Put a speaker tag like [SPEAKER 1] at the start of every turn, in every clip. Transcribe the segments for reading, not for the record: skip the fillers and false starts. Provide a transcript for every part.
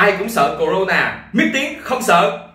[SPEAKER 1] Ai cũng sợ corona, Mít Tiến không sợ.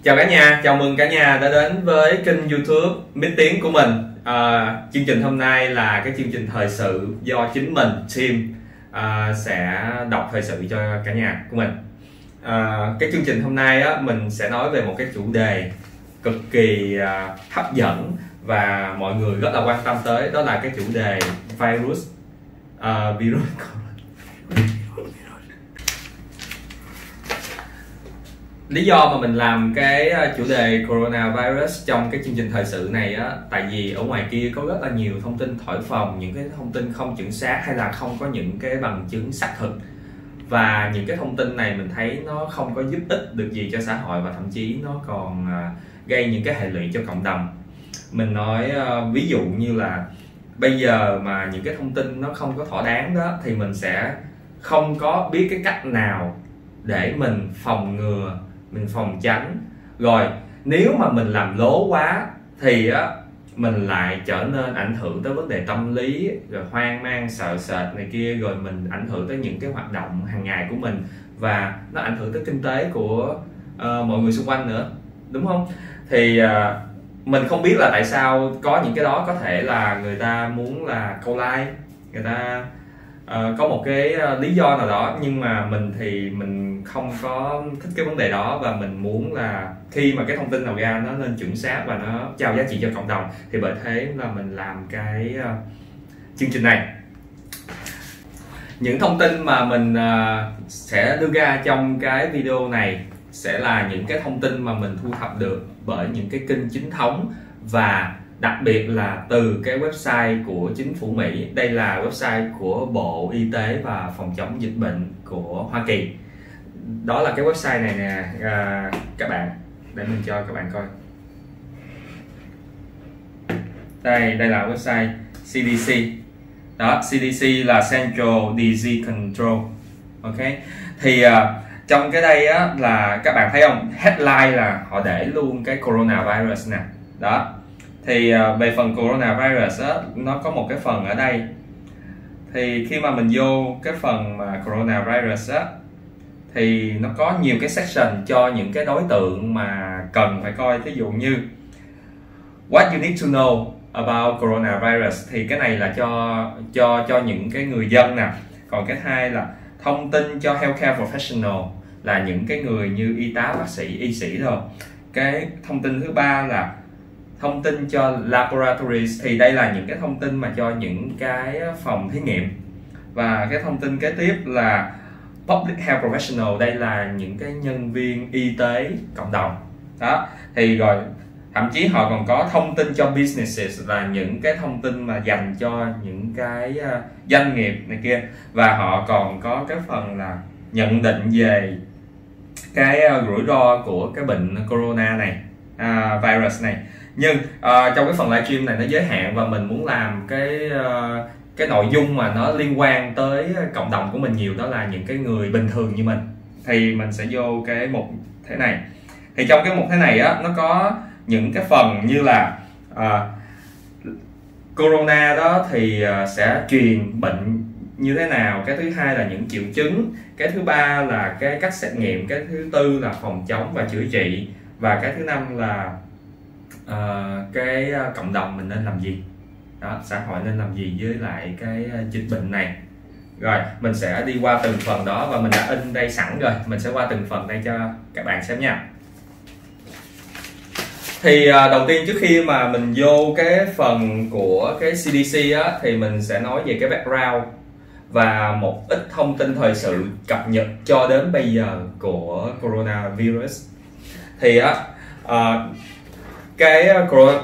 [SPEAKER 1] Chào cả nhà, chào mừng cả nhà đã đến với kênh YouTube Mít Tiến của mình. Chương trình hôm nay là cái chương trình thời sự do chính mình, team sẽ đọc thời sự cho cả nhà của mình. Cái chương trình hôm nay á, mình sẽ nói về một cái chủ đề cực kỳ hấp dẫn và mọi người rất là quan tâm tới, đó là cái chủ đề virus. Lý do mà mình làm cái chủ đề coronavirus trong cái chương trình thời sự này á, tại vì ở ngoài kia có rất là nhiều thông tin thổi phồng, những cái thông tin không chuẩn xác hay là không có những cái bằng chứng xác thực. Và những cái thông tin này mình thấy nó không có giúp ích được gì cho xã hội, và thậm chí nó còn gây những cái hệ lụy cho cộng đồng. Mình nói ví dụ như là bây giờ mà những cái thông tin nó không có thỏa đáng đó, thì mình sẽ không có biết cái cách nào để mình phòng ngừa, mình phòng tránh. Rồi nếu mà mình làm lố quá thì á, mình lại trở nên ảnh hưởng tới vấn đề tâm lý, rồi hoang mang, sợ sệt này kia, rồi mình ảnh hưởng tới những cái hoạt động hàng ngày của mình, và nó ảnh hưởng tới kinh tế của mọi người xung quanh nữa, đúng không? Thì mình không biết là tại sao có những cái đó, có thể là người ta muốn là câu like, người ta có một cái lý do nào đó, nhưng mà mình thì mình không có thích cái vấn đề đó, và mình muốn là khi mà cái thông tin nào ra nó nên chuẩn xác và nó trao giá trị cho cộng đồng, thì bởi thế là mình làm cái chương trình này. Những thông tin mà mình sẽ đưa ra trong cái video này sẽ là những cái thông tin mà mình thu thập được bởi những cái kênh chính thống, và đặc biệt là từ cái website của chính phủ Mỹ. Đây là website của Bộ Y tế và Phòng chống dịch bệnh của Hoa Kỳ. Đó là cái website này nè các bạn, để mình cho các bạn coi. Đây là website CDC. Đó, CDC là Central Disease Control. Ok. Thì trong cái đây á, là các bạn thấy không, headline là họ để luôn cái coronavirus nè. Đó. Thì về phần coronavirus á, nó có một cái phần ở đây. Thì khi mà mình vô cái phần mà coronavirus á, thì nó có nhiều cái section cho những cái đối tượng mà cần phải coi. Ví dụ như what you need to know about coronavirus, thì cái này là cho những cái người dân nè. Còn cái hai là thông tin cho healthcare professional, là những cái người như y tá, bác sĩ, y sĩ rồi. Cái thông tin thứ ba là thông tin cho laboratories, thì đây là những cái thông tin mà cho những cái phòng thí nghiệm. Và cái thông tin kế tiếp là public health professional, đây là những cái nhân viên y tế cộng đồng. Đó, thì rồi thậm chí họ còn có thông tin cho businesses, là những cái thông tin mà dành cho những cái doanh nghiệp này kia. Và họ còn có cái phần là nhận định về cái rủi ro của cái bệnh corona này, virus này. Nhưng trong cái phần livestream này nó giới hạn, và mình muốn làm cái nội dung mà nó liên quan tới cộng đồng của mình nhiều, đó là những cái người bình thường như mình. Thì mình sẽ vô cái mục thế này. Thì trong cái mục thế này á, nó có những cái phần như là corona đó thì sẽ truyền bệnh như thế nào. Cái thứ hai là những triệu chứng. Cái thứ ba là cái cách xét nghiệm. Cái thứ tư là phòng chống và chữa trị. Và cái thứ năm là cái cộng đồng mình nên làm gì đó, xã hội nên làm gì với lại cái dịch bệnh này. Rồi mình sẽ đi qua từng phần đó, và mình đã in đây sẵn rồi, mình sẽ qua từng phần đây cho các bạn xem nha. Thì đầu tiên trước khi mà mình vô cái phần của cái CDC á, thì mình sẽ nói về cái background và một ít thông tin thời sự cập nhật cho đến bây giờ của coronavirus. Thì á cái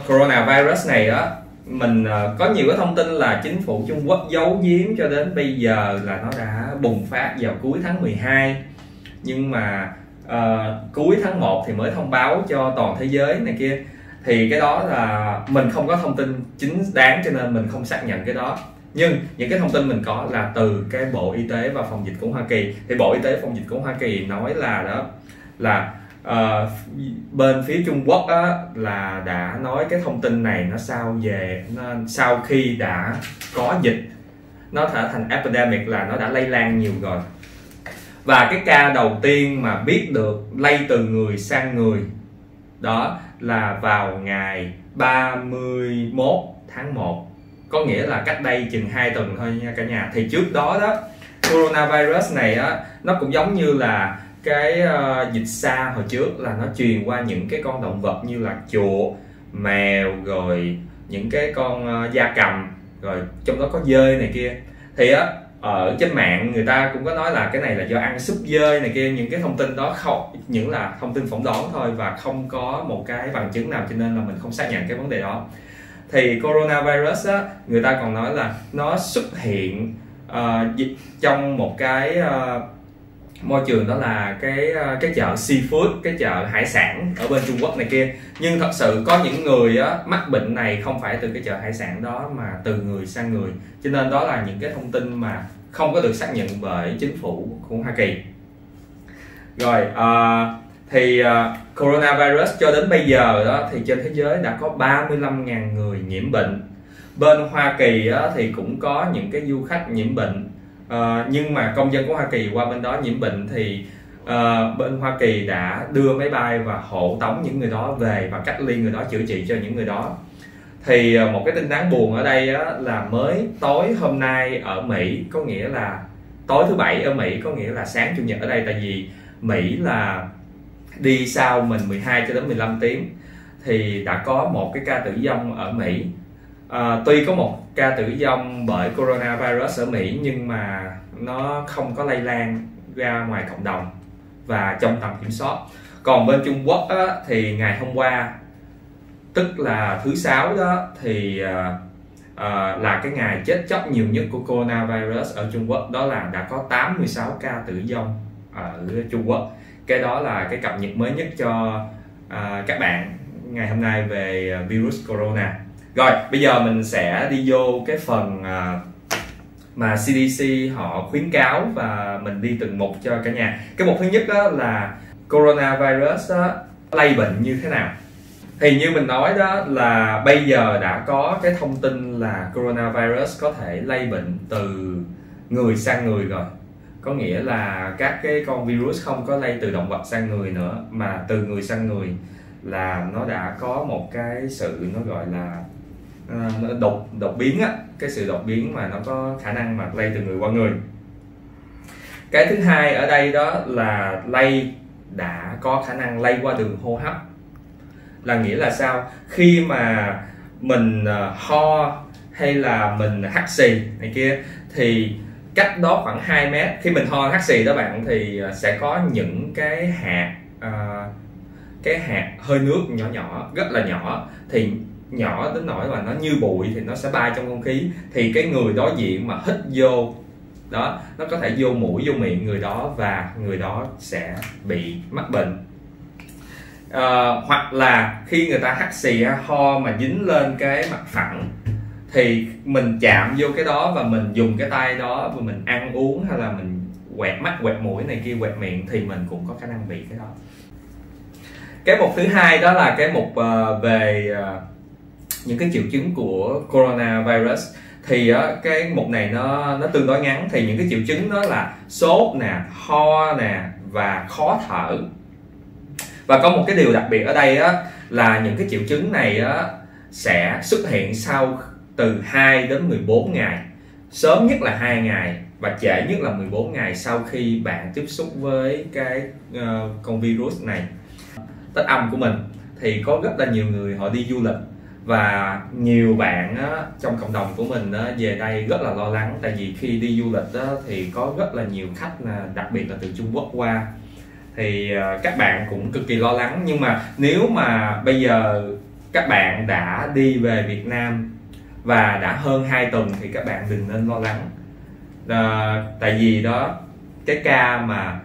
[SPEAKER 1] coronavirus này á, mình có nhiều cái thông tin là chính phủ Trung Quốc giấu giếm cho đến bây giờ là nó đã bùng phát vào cuối tháng 12, nhưng mà cuối tháng 1 thì mới thông báo cho toàn thế giới này kia. Thì cái đó là mình không có thông tin chính đáng cho nên mình không xác nhận cái đó. Nhưng những cái thông tin mình có là từ cái Bộ Y tế và Phòng dịch của Hoa Kỳ. Thì Bộ Y tế và Phòng dịch của Hoa Kỳ nói là đó là bên phía Trung Quốc á, là đã nói cái thông tin này nó sau khi đã có dịch, nó trở thành epidemic, là nó đã lây lan nhiều rồi. Và cái ca đầu tiên mà biết được lây từ người sang người đó là vào ngày 31 tháng 1, có nghĩa là cách đây chừng 2 tuần thôi nha cả nhà. Thì trước đó coronavirus này á, nó cũng giống như là cái dịch SARS hồi trước, là nó truyền qua những cái con động vật như là chuột, mèo, rồi những cái con gia cầm, rồi trong đó có dơi này kia. Thì á, ở trên mạng người ta cũng có nói là cái này là do ăn súp dơi này kia. Những cái thông tin đó những là thông tin phỏng đoán thôi và không có một cái bằng chứng nào, cho nên là mình không xác nhận cái vấn đề đó. Thì coronavirus á, người ta còn nói là nó xuất hiện trong một cái môi trường, đó là cái chợ seafood, cái chợ hải sản ở bên Trung Quốc này kia. Nhưng thật sự có những người á, mắc bệnh này không phải từ cái chợ hải sản đó mà từ người sang người, cho nên đó là những cái thông tin mà không có được xác nhận bởi chính phủ của Hoa Kỳ. Rồi coronavirus cho đến bây giờ đó, thì trên thế giới đã có 35.000 người nhiễm bệnh. Bên Hoa Kỳ á, thì cũng có những cái du khách nhiễm bệnh. Nhưng mà công dân của Hoa Kỳ qua bên đó nhiễm bệnh thì bên Hoa Kỳ đã đưa máy bay và hộ tống những người đó về và cách ly người đó, chữa trị cho những người đó. Thì một cái tin đáng buồn ở đây á, là mới tối hôm nay ở Mỹ, có nghĩa là tối thứ Bảy ở Mỹ, có nghĩa là sáng Chủ nhật ở đây, tại vì Mỹ là đi sau mình 12 cho đến 15 tiếng, thì đã có một cái ca tử vong ở Mỹ. Tuy có một ca tử vong bởi coronavirus ở Mỹ, nhưng mà nó không có lây lan ra ngoài cộng đồng và trong tầm kiểm soát. Còn bên Trung Quốc á, thì ngày hôm qua, tức là thứ Sáu đó, thì là cái ngày chết chóc nhiều nhất của coronavirus ở Trung Quốc. Đó là đã có 86 ca tử vong ở Trung Quốc. Cái đó là cái cập nhật mới nhất cho các bạn ngày hôm nay về virus corona. Rồi, bây giờ mình sẽ đi vô cái phần mà CDC họ khuyến cáo và mình đi từng mục cho cả nhà. Cái mục thứ nhất đó là coronavirus đó, lây bệnh như thế nào. Thì như mình nói đó là bây giờ đã có cái thông tin là coronavirus có thể lây bệnh từ người sang người rồi. Có nghĩa là các cái con virus không có lây từ động vật sang người nữa, mà từ người sang người là nó đã có một cái sự nó gọi là đột biến á, cái sự đột biến mà nó có khả năng mà lây từ người qua người. Cái thứ hai ở đây đó là đã có khả năng lây qua đường hô hấp. Là nghĩa là sao? Khi mà mình ho hay là mình hắt xì này kia, thì cách đó khoảng 2 mét, khi mình ho hắt xì đó bạn, thì sẽ có những cái hạt hơi nước nhỏ nhỏ, rất là nhỏ, thì nhỏ đến nỗi mà nó như bụi thì nó sẽ bay trong không khí. Thì cái người đối diện mà hít vô đó, nó có thể vô mũi vô miệng người đó và người đó sẽ bị mắc bệnh. Hoặc là khi người ta hắt xì ho mà dính lên cái mặt phẳng, thì mình chạm vô cái đó và mình dùng cái tay đó và mình ăn uống hay là mình quẹt mắt quẹt mũi này kia, quẹt miệng, thì mình cũng có khả năng bị cái đó. Cái mục thứ hai đó là cái mục về những cái triệu chứng của coronavirus. Thì cái mục này nó tương đối ngắn. Thì những cái triệu chứng đó là sốt nè, ho nè và khó thở. Và có một cái điều đặc biệt ở đây á, là những cái triệu chứng này á, sẽ xuất hiện sau từ 2 đến 14 ngày. Sớm nhất là 2 ngày và trễ nhất là 14 ngày sau khi bạn tiếp xúc với cái con virus này, test âm của mình. thì có rất là nhiều người họ đi du lịch, và nhiều bạn á, trong cộng đồng của mình á, về đây rất là lo lắng, tại vì khi đi du lịch á, thì có rất là nhiều khách, đặc biệt là từ Trung Quốc qua, thì các bạn cũng cực kỳ lo lắng. Nhưng mà nếu mà bây giờ các bạn đã đi về Việt Nam và đã hơn 2 tuần thì các bạn đừng nên lo lắng. Tại vì đó, cái ca mà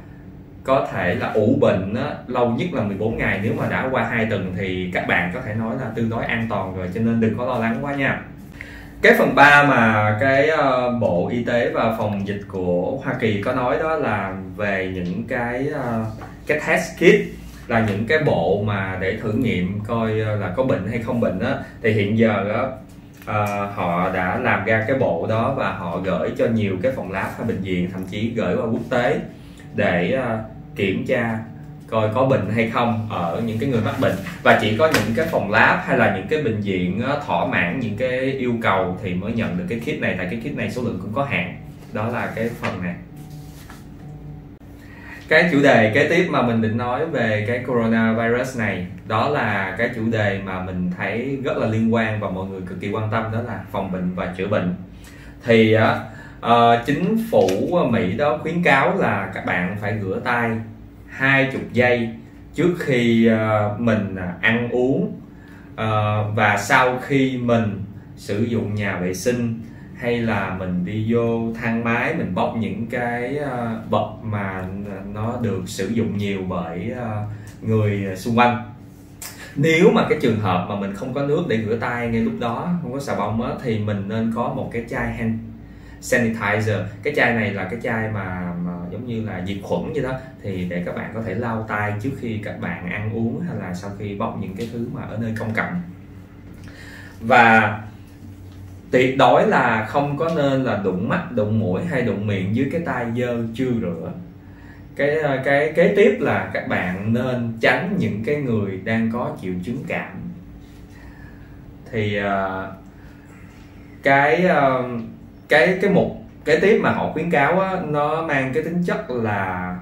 [SPEAKER 1] có thể là ủ bệnh á, lâu nhất là 14 ngày, nếu mà đã qua 2 tuần thì các bạn có thể nói là tương đối an toàn rồi, cho nên đừng có lo lắng quá nha. Cái phần 3 mà cái Bộ Y tế và Phòng dịch của Hoa Kỳ có nói đó là về những cái test kit, là những cái bộ mà để thử nghiệm coi là có bệnh hay không bệnh á. Thì hiện giờ đó, họ đã làm ra cái bộ đó và họ gửi cho nhiều cái phòng lab hay bệnh viện, thậm chí gửi qua quốc tế để kiểm tra coi có bệnh hay không ở những cái người mắc bệnh. Và chỉ có những cái phòng lab hay là những cái bệnh viện thỏa mãn những cái yêu cầu thì mới nhận được cái kit này, tại cái kit này số lượng cũng có hạn. Đó là cái phần này. Cái chủ đề kế tiếp mà mình định nói về cái coronavirus này, đó là cái chủ đề mà mình thấy rất là liên quan và mọi người cực kỳ quan tâm, đó là phòng bệnh và chữa bệnh. Thì chính phủ Mỹ đó khuyến cáo là các bạn phải rửa tay 20 giây trước khi mình ăn uống, và sau khi mình sử dụng nhà vệ sinh, hay là mình đi vô thang máy mình bóc những cái vật mà nó được sử dụng nhiều bởi người xung quanh. Nếu mà cái trường hợp mà mình không có nước để rửa tay ngay lúc đó, không có xà bông á, thì mình nên có một cái chai hand sanitizer. Cái chai này là cái chai mà giống như là diệt khuẩn vậy đó, thì để các bạn có thể lau tay trước khi các bạn ăn uống hay là sau khi bóc những cái thứ mà ở nơi công cộng. Và tuyệt đối là không có nên là đụng mắt, đụng mũi hay đụng miệng dưới cái tay dơ chưa rửa. Cái kế tiếp là các bạn nên tránh những cái người đang có triệu chứng cảm. Thì cái mục kế tiếp mà họ khuyến cáo á, nó mang cái tính chất là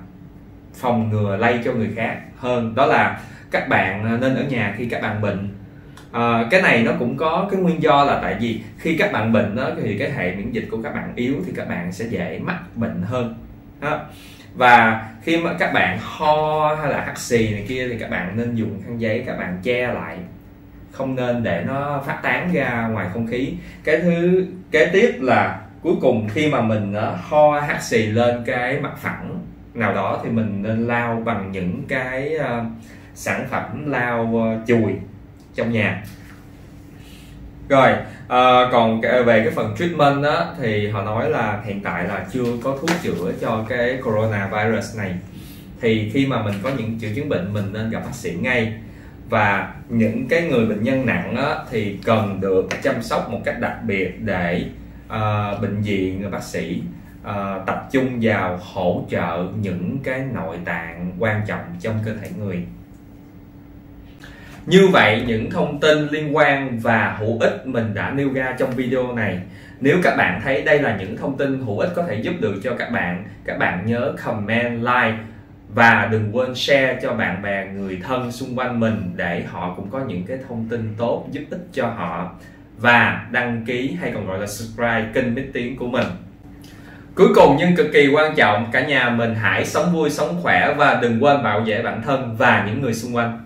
[SPEAKER 1] phòng ngừa lây cho người khác hơn, đó là các bạn nên ở nhà khi các bạn bệnh. Cái này nó cũng có cái nguyên do là tại vì khi các bạn bệnh đó, thì cái hệ miễn dịch của các bạn yếu thì các bạn sẽ dễ mắc bệnh hơn đó. Và khi mà các bạn ho hay là hắt xì này kia thì các bạn nên dùng khăn giấy các bạn che lại, không nên để nó phát tán ra ngoài không khí. Cái thứ kế tiếp là cuối cùng, khi mà mình ho hắt xì lên cái mặt phẳng nào đó thì mình nên lau bằng những cái sản phẩm lau chùi trong nhà. Rồi còn về cái phần treatment đó, thì họ nói là hiện tại là chưa có thuốc chữa cho cái coronavirus này. Thì khi mà mình có những triệu chứng bệnh mình nên gặp bác sĩ ngay. Và những cái người bệnh nhân nặng đó, thì cần được chăm sóc một cách đặc biệt để bệnh viện, bác sĩ tập trung vào hỗ trợ những cái nội tạng quan trọng trong cơ thể người. Như vậy, những thông tin liên quan và hữu ích mình đã nêu ra trong video này. Nếu các bạn thấy đây là những thông tin hữu ích có thể giúp được cho các bạn nhớ comment, like và đừng quên share cho bạn bè, người thân xung quanh mình để họ cũng có những cái thông tin tốt giúp ích cho họ. Và đăng ký hay còn gọi là subscribe kênh Mít Tiếng của mình. Cuối cùng nhưng cực kỳ quan trọng, cả nhà mình hãy sống vui, sống khỏe và đừng quên bảo vệ bản thân và những người xung quanh.